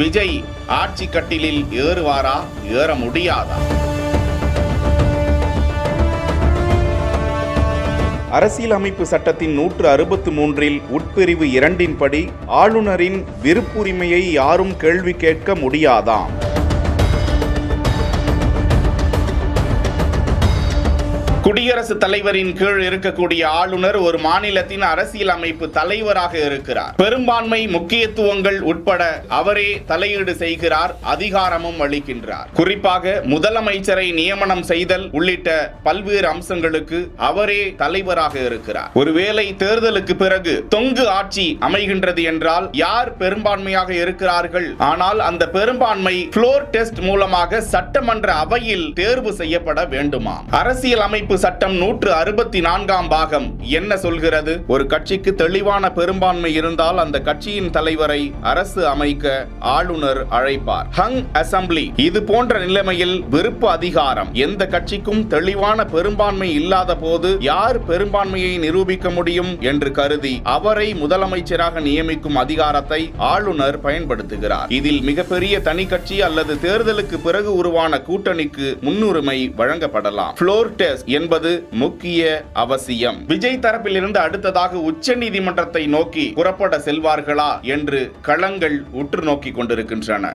விஜய் ஆட்சி கட்டிலில் ஏறுவாரா, ஏற முடியாதா? அரசியலமைப்பு சட்டத்தின் 163 உட்பிரிவு 2 படி ஆளுநரின் விருப்புரிமையை யாரும் கேள்வி கேட்க முடியாதாம். குடியரசுத் தலைவரின் கீழ் இருக்கக்கூடிய ஆளுநர் ஒரு மாநிலத்தின் அரசியல் அமைப்பு தலைவராக இருக்கிறார். பெரும்பான்மை முக்கியத்துவங்கள் உட்பட அவரே தலையீடு செய்கிறார், அதிகாரமும் அளிக்கின்றார். குறிப்பாக முதலமைச்சரை நியமனம் செய்தல் உள்ளிட்ட பல்வேறு அம்சங்களுக்கு அவரே தலைவராக இருக்கிறார். ஒருவேளை தேர்தலுக்கு பிறகு தொங்கு ஆட்சி அமைகின்றது என்றால் யார் பெரும்பான்மையாக இருக்கிறார்கள், ஆனால் அந்த பெரும்பான்மை ஃப்ளோர் டெஸ்ட் மூலமாக சட்டமன்ற அவையில் தேர்வு செய்யப்பட வேண்டுமா? அரசியல் அமைப்பு சட்டம் 164 பாகம் என்ன சொல்கிறது? ஒரு கட்சிக்கு தெளிவான பெரும்பான்மை இருந்தால் அந்த கட்சியின் தலைவரை அரசு அமைக்க ஆளுநர் அழைப்பார். ஹங் அசெம்பிளி. இது போன்ற நிலைமையில் விருப்பு அதிகாரம். எந்த கட்சிக்கும் தெளிவான பெரும்பான்மை இல்லாத போது யார் பெரும்பான்மையை நிரூபிக்க முடியும் என்று கருதி அவரை முதலமைச்சராக நியமிக்கும் அதிகாரத்தை ஆளுநர் பயன்படுத்துகிறார். இதில் மிகப்பெரிய தனி கட்சி அல்லது தேர்தலுக்கு பிறகு உருவான கூட்டணிக்கு முன்னுரிமை வழங்கப்படலாம். ஃப்ளோர் டெஸ்ட் என்பது முக்கிய அவசியம். விஜய் தரப்பிலிருந்து அடுத்ததாக உச்சநீதிமன்றத்தை நோக்கி புறப்பட செல்வார்களா என்று களங்கள் உற்று நோக்கிக் கொண்டிருக்கின்றன.